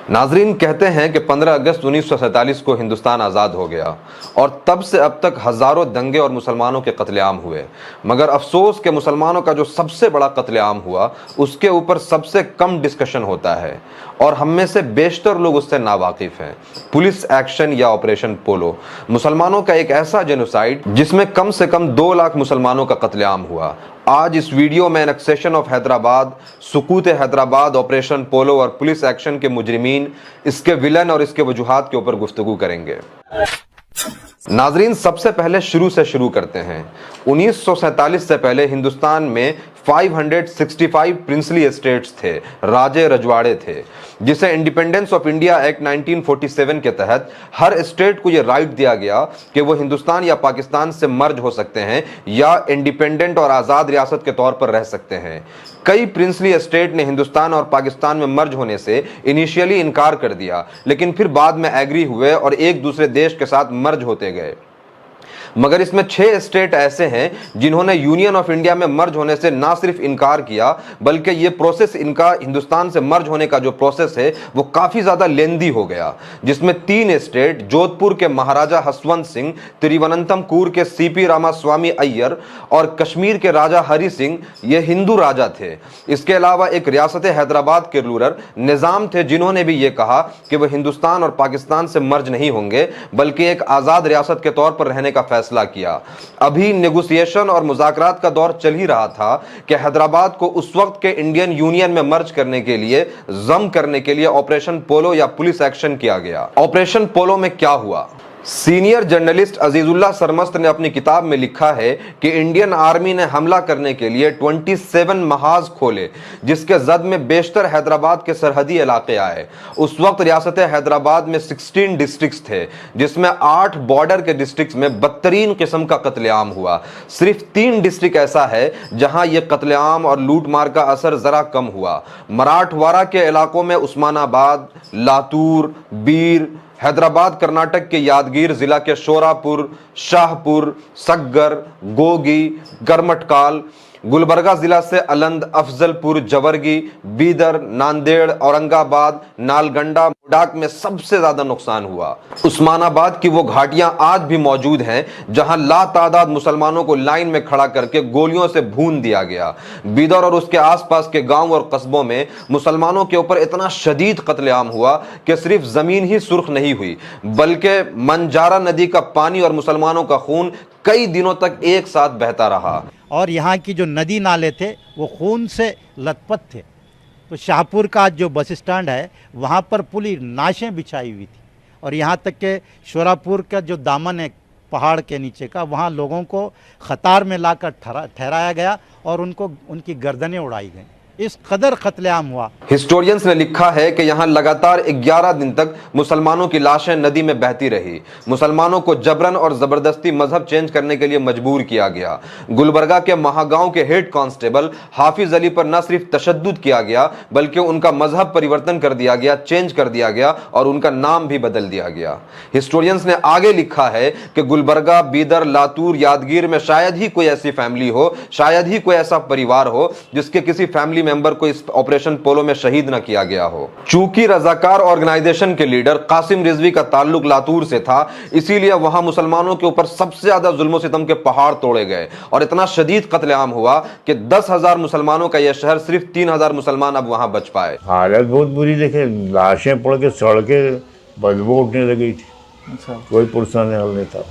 नाजरीन, कहते हैं कि 15 अगस्त 1947 को हिंदुस्तान आज़ाद हो गया और तब से अब तक हज़ारों दंगे और मुसलमानों के कत्लेआम हुए। मगर अफसोस के मुसलमानों का जो सबसे बड़ा कत्लेआम हुआ उसके ऊपर सबसे कम डिस्कशन होता है और हम में से बेशतर लोग उससे नावाकिफ़ हैं। पुलिस एक्शन या ऑपरेशन पोलो, मुसलमानों का एक ऐसा जेनोसाइड जिसमें कम से कम 2 लाख मुसलमानों का कत्लेआम हुआ। आज इस वीडियो में एनेक्सेशन ऑफ हैदराबाद, सुकूत हैदराबाद, ऑपरेशन पोलो और पुलिस एक्शन के मुजरिमीन, इसके विलन और इसके वजूहात के ऊपर गुफ्तगू करेंगे। नाजरीन, सबसे पहले शुरू से शुरू करते हैं। 1947 से पहले हिंदुस्तान में 565 प्रिंसली एस्टेट्स थे, राजे रजवाड़े थे, जिसे इंडिपेंडेंस ऑफ इंडिया एक्ट 1947 के तहत हर स्टेट को यह राइट दिया गया कि वो हिंदुस्तान या पाकिस्तान से मर्ज हो सकते हैं या इंडिपेंडेंट और आज़ाद रियासत के तौर पर रह सकते हैं। कई प्रिंसली एस्टेट ने हिंदुस्तान और पाकिस्तान में मर्ज होने से इनिशियली इनकार कर दिया, लेकिन फिर बाद में एग्री हुए और एक दूसरे देश के साथ मर्ज होते गए। मगर इसमें 6 स्टेट ऐसे हैं जिन्होंने यूनियन ऑफ इंडिया में मर्ज होने से ना सिर्फ इनकार किया, बल्कि ये प्रोसेस, इनका हिंदुस्तान से मर्ज होने का जो प्रोसेस है वो काफ़ी ज़्यादा लेंदी हो गया, जिसमें 3 स्टेट, जोधपुर के महाराजा हसवंत सिंह, तिरुवनंतमपुर के सीपी रामास्वामी अय्यर और कश्मीर के राजा हरि सिंह, ये हिंदू राजा थे। इसके अलावा एक रियासत हैदराबाद के रूलर निज़ाम थे जिन्होंने भी ये कहा कि वह हिंदुस्तान और पाकिस्तान से मर्ज नहीं होंगे बल्कि एक आज़ाद रियासत के तौर पर रहने का फैसला किया। अभी नेगोशिएशन और मुज़ाकरात का दौर चल ही रहा था कि हैदराबाद को उस वक्त के इंडियन यूनियन में मर्ज करने के लिए, जम करने के लिए ऑपरेशन पोलो या पुलिस एक्शन किया गया। ऑपरेशन पोलो में क्या हुआ? सीनियर जर्नलिस्ट अजीजुल्लाह सरमस्त ने अपनी किताब में लिखा है कि इंडियन आर्मी ने हमला करने के लिए 27 महाज खोले, जिसके जद में बेशतर हैदराबाद के सरहदी इलाके आए। उस वक्त रियासत हैदराबाद में 16 डिस्ट्रिक्ट्स थे, जिसमें 8 बॉर्डर के डिस्ट्रिक्ट्स में बदतरीन किस्म का कत्लेआम हुआ। सिर्फ 3 डिस्ट्रिक्ट ऐसा है जहां यह कत्लेआम और लूटमार का असर जरा कम हुआ। मराठवाड़ा के इलाकों में उस्मानाबाद, लातूर, बीर, हैदराबाद कर्नाटक के यादगीर जिला के शोरापुर, शाहपुर, सग्गर, गोगी, गरमटकाल, गुलबर्गा जिला से अलंद, अफजलपुर, जवरगी, बीदर, नांदेड़, औरंगाबाद, नालगंडा, मुडाक में सबसे ज्यादा नुकसान हुआ। उस्मानाबाद की वो घाटियां आज भी मौजूद हैं जहां लातादाद मुसलमानों को लाइन में खड़ा करके गोलियों से भून दिया गया। बीदर और उसके आसपास के गांव और कस्बों में मुसलमानों के ऊपर इतना शदीद कत्लेआम हुआ कि सिर्फ जमीन ही सुर्ख नहीं हुई, बल्कि मंजारा नदी का पानी और मुसलमानों का खून कई दिनों तक एक साथ बहता रहा। और यहाँ की जो नदी नाले थे वो खून से लथपथ थे। तो शाहपुर का जो बस स्टैंड है वहाँ पर पूरी नाशें बिछाई हुई थी और यहाँ तक के शोरापुर का जो दामन है पहाड़ के नीचे का, वहाँ लोगों को कतार में लाकर ठहराया गया और उनकी गर्दनें उड़ाई गई। इस कदर कत्लेआम हुआ। हिस्टोरियंस ने लिखा है कि यहां लगातार 11 दिन तक मुसलमानों की लाशें नदी में बहती रही। मुसलमानों को जबरन और जबरदस्ती मजहब चेंज करने के लिए मजबूर किया गया। गुलबर्गा के महागांव के हेड कांस्टेबल हाफिज अली पर न सिर्फ तशद्दुद किया गया बल्कि उनका मजहब परिवर्तन कर दिया गया, चेंज कर दिया गया और उनका नाम भी बदल दिया गया। हिस्टोरियंस ने आगे लिखा है कि गुलबर्गा, बीदर, लातूर, यादगीर में शायद ही कोई ऐसी फैमिली हो, शायद ही कोई ऐसा परिवार हो जिसके किसी फैमिली मेंबर को इस ऑपरेशन पोलो में शहीद न किया गया हो। चूंकि रजाकार ऑर्गेनाइजेशन के लीडर कासिम रिजवी का ताल्लुक लातूर से था, इसीलिए वहां मुसलमानों के ऊपर सबसे ज्यादा जुल्म सितम के पहाड़ तोड़े गए और इतना शदीद कत्लेआम हुआ कि 10,000 मुसलमानों का यह शहर, सिर्फ 3,000 मुसलमान अब वहां बच पाए। हालत बहुत बुरी देखे, लाशें पड़ के सड़ के बदबू उठने लगी थी। अच्छा। कोई पुरसान हल नहीं था,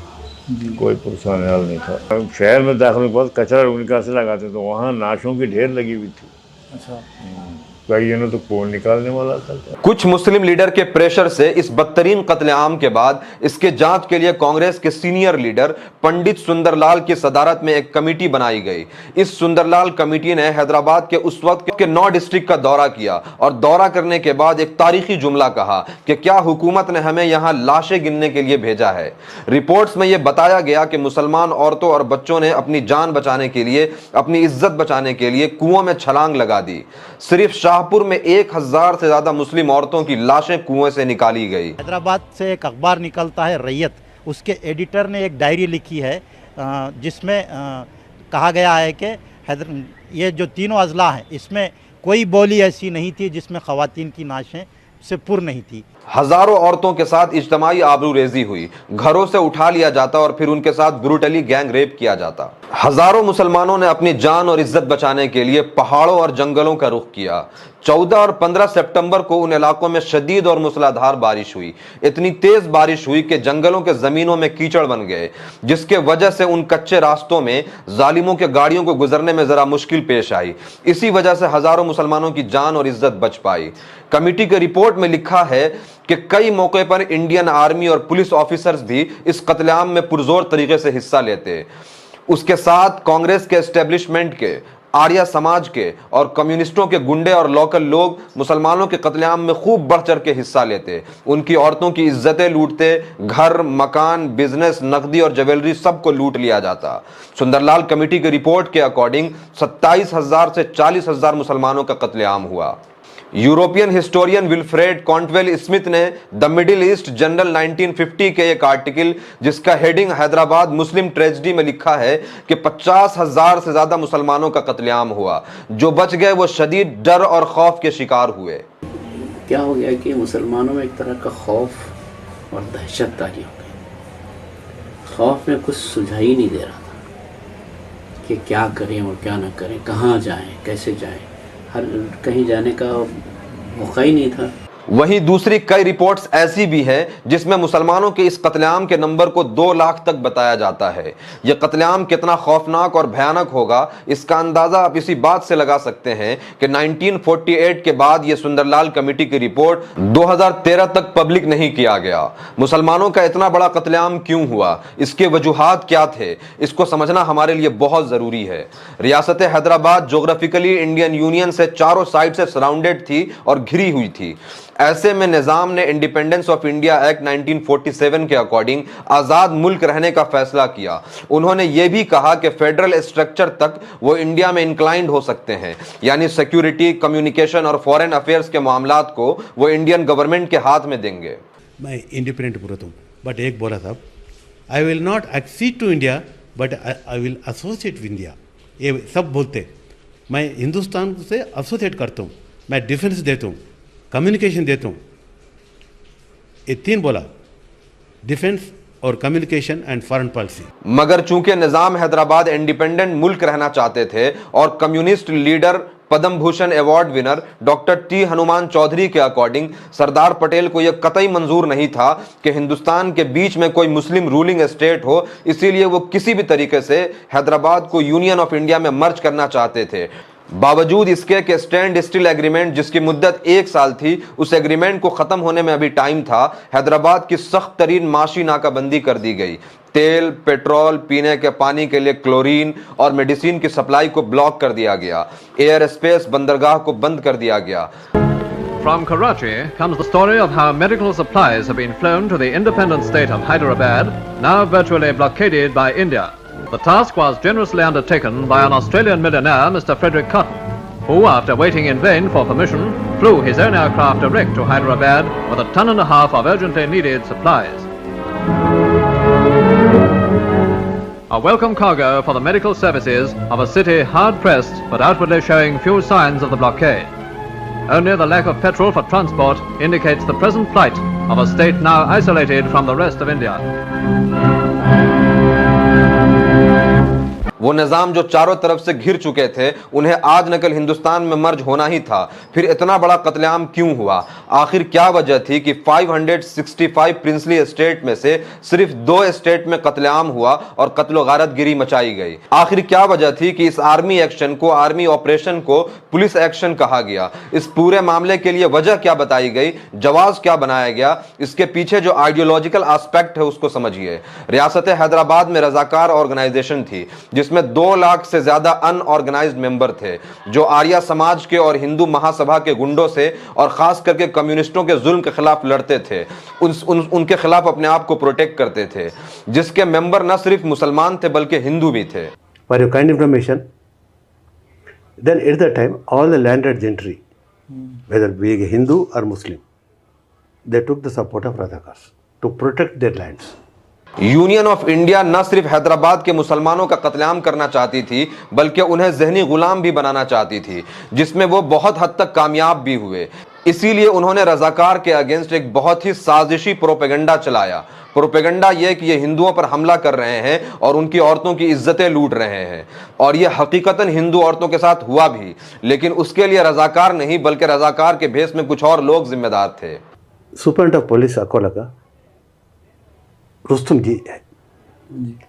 कोई पुरसान हल नहीं था। शहर में दाखिल के बाद कचरा उनका से लगाते तो वहाँ नाशों की ढेर लगी हुई थी। अच्छा। कई ने तो खून निकालने वाला था। कुछ मुस्लिम लीडर के प्रेशर से इस बदतरीन कत्लेआम के बाद इसके जांच के लिए कांग्रेस के सीनियर लीडर पंडित सुंदरलाल की सदारत में एक कमेटी बनाई गई। इस सुंदरलाल कमेटी ने हैदराबाद के उस वक्त के 9 डिस्ट्रिक्ट का दौरा किया और दौरा करने के बाद एक तारीखी जुमला कहा कि क्या हुकूमत ने हमें यहां लाशें गिनने के लिए भेजा है। रिपोर्ट्स में यह बताया गया कि मुसलमान औरतों और बच्चों ने अपनी जान बचाने के लिए, अपनी इज्जत बचाने के लिए कुओं में छलांग लगा दी। सिर्फ शाहपुर में 1000 से ज्यादा मुस्लिम औरतों की लाशें कुएं से निकाली गई। हैदराबाद से एक अखबार निकलता है रैयत, उसके एडिटर ने एक डायरी लिखी है जिसमें कहा गया है कि ये जो तीनों अजला हैं इसमें कोई बोली ऐसी नहीं थी जिसमें ख़वातीन की लाशें से पूर्ण नहीं थी। हजारों औरतों के साथ इज्तमाई आबरूरेजी हुई, घरों से उठा लिया जाता और फिर उनके साथ ब्रूटली गैंग रेप किया जाता। हजारों मुसलमानों ने अपनी जान और इज्जत बचाने के लिए पहाड़ों और जंगलों का रुख किया। 14 और 15 सितंबर को उन इलाकों में शदीद और मूसलाधार बारिश हुई। इतनी तेज बारिश हुई कि जंगलों के जमीनों में कीचड़ बन गए, जिसके वजह से उन कच्चे रास्तों में जालिमों के गाड़ियों को गुजरने में जरा मुश्किल पेश आई। इसी वजह से हजारों मुसलमानों की जान और इज्जत बच पाई। कमेटी की रिपोर्ट में लिखा है कि कई मौके पर इंडियन आर्मी और पुलिस ऑफिसर्स भी इस कत्लेआम में पुरजोर तरीके से हिस्सा लेते। उसके साथ कांग्रेस के एस्टेब्लिशमेंट के, आर्या समाज के और कम्युनिस्टों के गुंडे और लोकल लोग मुसलमानों के कत्लेआम में खूब बढ़ चढ़ के हिस्सा लेते। उनकी औरतों की इज्जतें लूटते, घर, मकान, बिजनेस, नकदी और ज्वेलरी सबको लूट लिया जाता। सुंदरलाल कमेटी की रिपोर्ट के अकॉर्डिंग 27,000 से 40,000 मुसलमानों का कत्लेआम हुआ। यूरोपियन हिस्टोरियन विल्फ्रेड कॉन्टवेल स्मिथ ने द मिडिल ईस्ट जनरल 1950 के एक आर्टिकल जिसका हेडिंग हैदराबाद मुस्लिम ट्रेजेडी में लिखा है कि 50,000 से ज्यादा मुसलमानों का कत्लेआम हुआ। जो बच गए वो शदीद डर और खौफ के शिकार हुए। क्या हो गया कि मुसलमानों में एक तरह का खौफ और दहशत तारी हो गई। खौफ में कुछ सुझाव ही नहीं दे रहा था कि क्या करें और क्या ना करें, कहाँ जाएं, कैसे जाएं। हर कहीं जाने का मौका ही नहीं था। वहीं दूसरी कई रिपोर्ट्स ऐसी भी हैं जिसमें मुसलमानों के इस कत्लेआम के नंबर को 2 लाख तक बताया जाता है। यह कत्लेआम कितना खौफनाक और भयानक होगा इसका अंदाजा आप इसी बात से लगा सकते हैं कि 1948 के बाद यह सुंदरलाल कमेटी की रिपोर्ट 2013 तक पब्लिक नहीं किया गया। मुसलमानों का इतना बड़ा कत्लेआम क्यों हुआ, इसके वजूहात क्या थे, इसको समझना हमारे लिए बहुत जरूरी है। रियासत हैदराबाद जोग्राफिकली इंडियन यूनियन से चारों साइड से सराउंडेड थी और घिरी हुई थी। ऐसे में निजाम ने इंडिपेंडेंस ऑफ इंडिया एक्ट 1947 के अकॉर्डिंग आजाद मुल्क रहने का फैसला किया। उन्होंने यह भी कहा कि फेडरल स्ट्रक्चर तक वो इंडिया में इंक्लाइंड हो सकते हैं, यानी सिक्योरिटी, कम्युनिकेशन और फॉरेन अफेयर्स के मामलात को वो इंडियन गवर्नमेंट के हाथ में देंगे। मैं इंडिपेंडेंट बोलता हूँ, बट एक बोला था, I will not accede to India but I will associate with India. ये सब बोलते, मैं हिंदुस्तान से एसोसिएट करता हूँ, मैं डिफेंस देता हूँ, कम्युनिकेशन देता हूँ। ये 3 बोला, डिफेंस और कम्युनिकेशन एंड फॉरेन पॉलिसी। मगर चूंकि निजाम हैदराबाद इंडिपेंडेंट मुल्क रहना चाहते थे और communist leader Padma Bhushan award winner doctor T Hanuman Chaudhary के अकॉर्डिंग सरदार पटेल को यह कतई मंजूर नहीं था कि हिंदुस्तान के बीच में कोई मुस्लिम रूलिंग स्टेट हो, इसीलिए वो किसी भी तरीके से हैदराबाद को यूनियन ऑफ इंडिया में मर्ज करना चाहते थे। बावजूद इसके कि स्टैंड स्टिल एग्रीमेंट जिसकी मुद्दत 1 साल थी, उस एग्रीमेंट को खत्म होने में अभी टाइम था। हैदराबाद की सख्त तरीन माशी नाकाबंदी कर दी गई। तेल, पेट्रोल, पीने के पानी के लिए क्लोरीन और मेडिसिन की सप्लाई को ब्लॉक कर दिया गया। एयर स्पेस बंदरगाह को बंद कर दिया गया। From Karachi comes the story of how medical supplies have been flown to the independent state of Hyderabad, now virtually blockaded by India. The task was generously undertaken by an Australian millionaire, Mr. Frederick Cotton, who, after waiting in vain for permission, flew his own aircraft direct to Hyderabad with 1.5 tons of urgently needed supplies. A welcome cargo for the medical services of a city hard-pressed but outwardly showing few signs of the blockade. Only the lack of petrol for transport indicates the present plight of a state now isolated from the rest of India. वो निजाम जो चारों तरफ से घिर चुके थे, उन्हें आज न कल हिंदुस्तान में मर्ज होना ही था। फिर इतना बड़ा कत्लेआम क्यों हुआ? आखिर क्या वजह थी कि 565 प्रिंसली स्टेट में से सिर्फ 2 स्टेट में कत्लेआम हुआ और कत्लो गारतगिरी मचाई गई? आखिर क्या वजह थी कि इस आर्मी एक्शन को, आर्मी ऑपरेशन को पुलिस एक्शन कहा गया? इस पूरे मामले के लिए वजह क्या बताई गई, जवाब क्या बनाया गया? इसके पीछे जो आइडियोलॉजिकल एस्पेक्ट है उसको समझिए। रियासत हैदराबाद में रजाकार ऑर्गेनाइजेशन थी जिसमें 2 लाख से ज्यादा अनऑर्गेनाइज्ड मेंबर थे, जो आर्या समाज के और हिंदू महासभा के गुंडों से और खास करके कम्युनिस्टों के जुल्म के खिलाफ लड़ते थे, उनके खिलाफ अपने आप को प्रोटेक्ट करते थे, जिसके मेंबर न सिर्फ मुसलमान थे बल्कि हिंदू भी थे। For your kind information, then at that time all the landed gentry, whether being a Hindu or Muslim, they took the support of Radhakars to protect their lands. Union of India न सिर्फ हैदराबाद के मुसलमानों का कत्लेआम करना चाहती थी बल्कि उन्हें जहनी गुलाम भी बनाना चाहती थी, जिसमें वो बहुत हद तक कामयाब भी हुए। इसीलिए उन्होंने रजाकार के अगेंस्ट एक बहुत ही साजिशी प्रोपेगेंडा चलाया। प्रोपेगेंडा यह कि ये हिंदुओं पर हमला कर रहे हैं और उनकी औरतों की इज्जतें लूट रहे हैं, और यह हकीकतन हिंदू औरतों के साथ हुआ भी, लेकिन उसके लिए रजाकार नहीं बल्कि रजाकार के भेष में कुछ और लोग जिम्मेदार थे। Superintendent of Police Akola ka Rustum ji hai.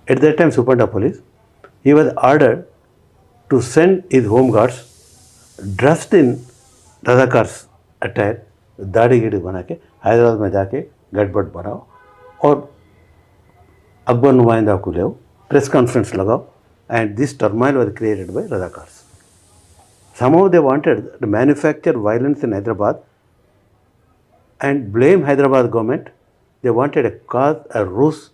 At that time Superintendent of Police, he was ordered to send his home guards dressed in Razakars attire, दाढ़ी गिड़ी बना के हैदराबाद में जाके गड़बड़ बनाओ और अकबर नुमाइंदा को ले प्रेस कॉन्फ्रेंस लगाओ, and this turmoil was created by Razakars. Somehow they wanted to manufacture violence in Hyderabad and blame Hyderabad government. They wanted a cause, a ruse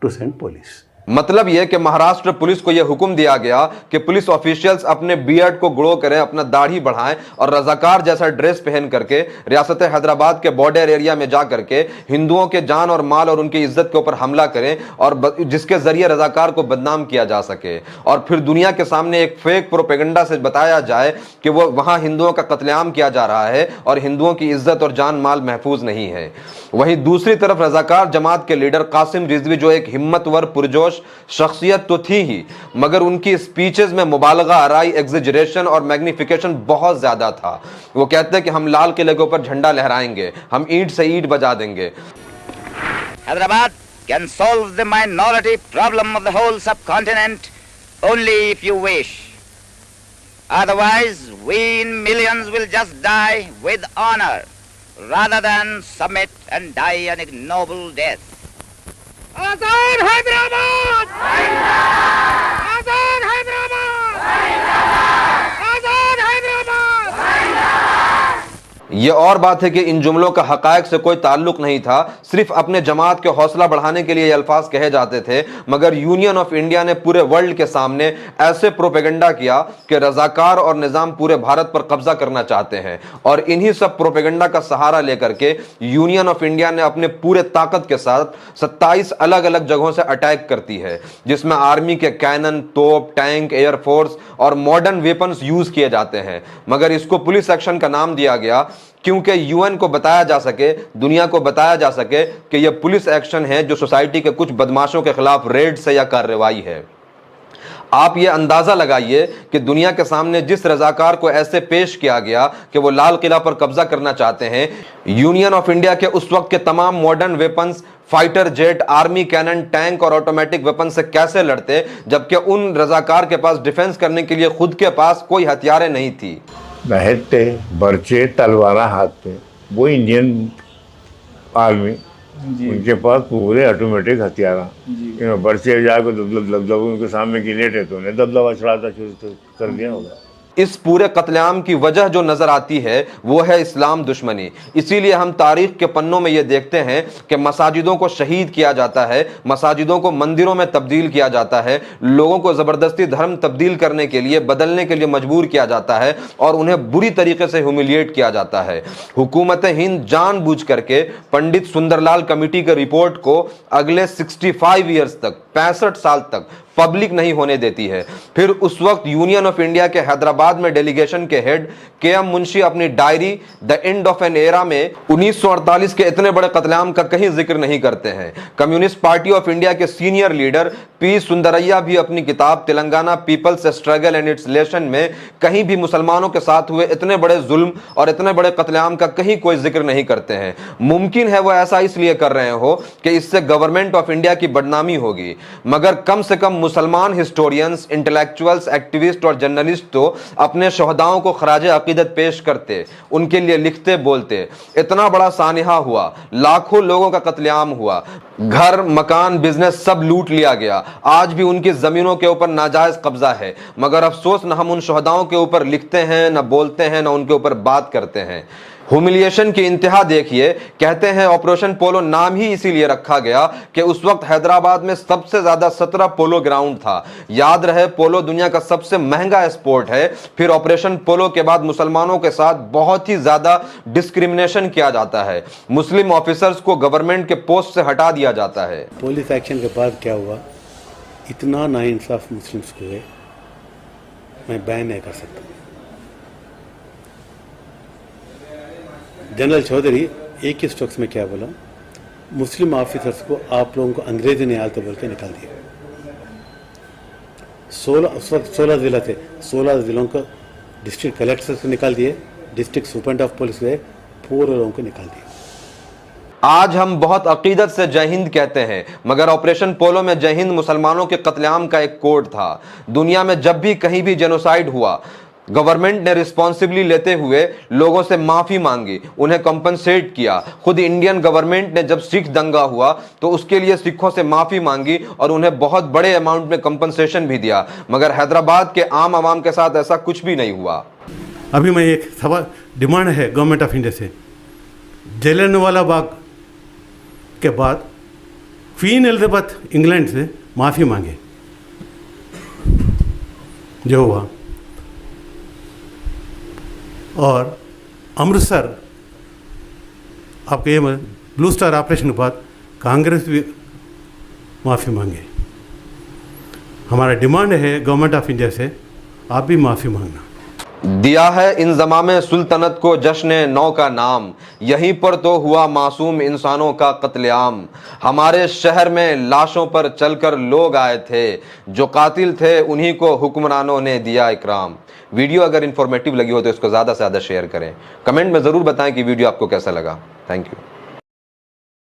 to send police. मतलब यह कि महाराष्ट्र पुलिस को यह हुक्म दिया गया कि पुलिस ऑफिशियल्स अपने बियर्ड को ग्रो करें, अपना दाढ़ी बढ़ाएं और रजाकार जैसा ड्रेस पहन करके रियासत हैदराबाद के बॉर्डर एरिया में जा करके हिंदुओं के जान और माल और उनकी इज्जत के ऊपर हमला करें, और जिसके जरिए रजाकार को बदनाम किया जा सके और फिर दुनिया के सामने एक फेक प्रोपेगेंडा से बताया जाए कि वो वहां हिंदुओं का कत्लेआम किया जा रहा है और हिंदुओं की इज्जत और जान माल महफूज नहीं है। वहीं दूसरी तरफ रजाकार जमात के लीडर कासिम रिजवी, जो एक हिम्मतवर पुरजोश शख्सियत तो थी ही, मगर उनकी स्पीचेस में मुबालगा आराई, एग्जिजरेशन और मैग्निफिकेशन बहुत ज्यादा था। वो कहते हैं कि हम लाल किले के ऊपर झंडा लहराएंगे, हम ईंट से ईंट बजा देंगे। Hyderabad can solve the minority problem of the whole subcontinent only if you wish. Otherwise, we in millions will just die with honor rather than submit and die an ignoble death. Azad Hyderabad! Azad Hyderabad! Azad Hyderabad! ये और बात है कि इन जुमलों का हकायक से कोई ताल्लुक नहीं था, सिर्फ अपने जमात के हौसला बढ़ाने के लिए ये अल्फाज कहे जाते थे। मगर यूनियन ऑफ इंडिया ने पूरे वर्ल्ड के सामने ऐसे प्रोपेगेंडा किया कि रजाकार और निजाम पूरे भारत पर कब्जा करना चाहते हैं, और इन्हीं सब प्रोपेगेंडा का सहारा लेकर के यूनियन ऑफ इंडिया ने अपने पूरे ताकत के साथ 27 अलग अलग जगहों से अटैक करती है, जिसमें आर्मी के कैनन, तोप, टैंक, एयरफोर्स और मॉडर्न वेपन्स यूज किए जाते हैं। मगर इसको पुलिस एक्शन का नाम दिया गया क्योंकि यूएन को बताया जा सके, दुनिया को बताया जा सके कि यह पुलिस एक्शन है जो सोसाइटी के कुछ बदमाशों के खिलाफ रेड से या कार्रवाई है। आप ये अंदाजा लगाइए कि दुनिया के सामने जिस रजाकार को ऐसे पेश किया गया कि वो लाल किला पर कब्जा करना चाहते हैं, यूनियन ऑफ इंडिया के उस वक्त के तमाम modern weapons, fighter jet, army cannon, tank और ऑटोमेटिक वेपन से कैसे लड़ते, जबकि उन रजाकार के पास डिफेंस करने के लिए खुद के पास कोई हथियारें नहीं थी। बहते बर्चे तलवारा हाथ पे, वो इंडियन आर्मी, उनके पास पूरे ऑटोमेटिक हथियार, बर्चे जाकर दबदबा उनके सामने की लेटे तो उन्हें दबदबा चढ़ाता शुरू कर दिया होगा। इस पूरे कत्लेआम की वजह जो नजर आती है वो है इस्लाम दुश्मनी। इसीलिए हम तारीख के पन्नों में ये देखते हैं कि मसाजिदों को शहीद किया जाता है, मसाजिदों को मंदिरों में तब्दील किया जाता है, लोगों को ज़बरदस्ती धर्म तब्दील करने के लिए, बदलने के लिए मजबूर किया जाता है और उन्हें बुरी तरीके से ह्यूमिलिएट किया जाता है। हुकूमत हिंद जानबूझ करके पंडित सुंदरलाल कमेटी के रिपोर्ट को अगले 65 ईयर्स तक, 65 साल तक पब्लिक नहीं होने देती है। फिर उस वक्त यूनियन ऑफ इंडिया के हैदराबाद में डेलीगेशन के हेड के.एम. मुंशी अपनी diary the end of an era में 1948 के इतने बड़े कत्लेआम का कहीं जिक्र नहीं करते हैं। कम्युनिस्ट पार्टी ऑफ इंडिया के सीनियर लीडर पी सुंदरैया भी अपनी किताब Telangana people's struggle and its lesson में कहीं भी मुसलमानों के साथ हुए इतने बड़े जुल्म और इतने बड़े कत्लेआम का कहीं कोई जिक्र नहीं करते हैं। मुमकिन है वो ऐसा इसलिए कर रहे हो कि इससे गवर्नमेंट ऑफ इंडिया की बदनामी होगी, मगर कम से कम मुसलमान हिस्टोरियंस, इंटेलेक्चुअल्स, एक्टिविस्ट और जर्नलिस्ट तो अपने शहदाओं को खराज अकीदत पेश करते, उनके लिए लिखते, बोलते। इतना बड़ा सानिहा हुआ, लाखों लोगों का कत्लेआम हुआ, घर, मकान, बिजनेस सब लूट लिया गया। आज भी उनकी जमीनों के ऊपर नाजायज कब्जा है, मगर अफसोस न हम उन शहदाओं के ऊपर लिखते हैं, न बोलते हैं, न उनके ऊपर बात करते हैं। ह्यूमिलिएशन की इंतहा देखिए। कहते हैं ऑपरेशन पोलो नाम ही इसीलिए रखा गया कि उस वक्त हैदराबाद में सबसे ज्यादा 17 पोलो ग्राउंड था। याद रहे, पोलो दुनिया का सबसे महंगा स्पोर्ट है। फिर ऑपरेशन पोलो के बाद मुसलमानों के साथ बहुत ही ज्यादा डिस्क्रिमिनेशन किया जाता है। मुस्लिम ऑफिसर्स को गवर्नमेंट के पोस्ट से हटा दिया जाता है। पुलिस एक्शन के बाद क्या हुआ, इतना नाइंसाफ मुस्लिम्स को हुए, मैं बयान नहीं कर सकता। जनरल चौधरी एक ही स्ट्रोक्स में क्या बोला, मुस्लिम ऑफिसर्स को आप लोगों को अंग्रेजी नहीं आते बोल के निकाल दिया। 16 जिला थे, 16 जिलों को डिस्ट्रिक्ट कलेक्टर से निकाल दिए, डिस्ट्रिक्ट सुपरिटेंडेंट ऑफ पुलिस गए, पूरे लोगों को निकाल दिया। आज हम बहुत अकीदत से जय हिंद कहते हैं, मगर ऑपरेशन पोलो में जय हिंद मुसलमानों के कत्लेआम का एक कोड था। दुनिया में जब भी कहीं भी जेनोसाइड हुआ, गवर्नमेंट ने रिस्पॉन्सिबिलिटी लेते हुए लोगों से माफी मांगी, उन्हें कंपनसेट किया। खुद इंडियन गवर्नमेंट ने जब सिख दंगा हुआ तो उसके लिए सिखों से माफी मांगी और उन्हें बहुत बड़े अमाउंट में कंपनसेशन भी दिया, मगर हैदराबाद के आम आवाम के साथ ऐसा कुछ भी नहीं हुआ। अभी मैं एक सवाल डिमांड है गवर्नमेंट ऑफ इंडिया से, जलियांवाला बाग के बाद क्वीन एलिजाबेथ इंग्लैंड से माफ़ी मांगे जो हुआ, और अमृतसर आपके ये ब्लू स्टार ऑपरेशन के बाद कांग्रेस भी माफ़ी मांगे। हमारा डिमांड है गवर्नमेंट ऑफ इंडिया से, आप भी माफ़ी मांगना। दिया है इंज़माम सुल्तनत को जश्न नौ का नाम, यहीं पर तो हुआ मासूम इंसानों का कत्लेआम। हमारे शहर में लाशों पर चलकर लोग आए थे, जो कातिल थे उन्हीं को हुक्मरानों ने दिया इकराम। वीडियो अगर इन्फॉर्मेटिव लगी हो तो इसको ज़्यादा से ज़्यादा शेयर करें। कमेंट में ज़रूर बताएं कि वीडियो आपको कैसा लगा। Thank you.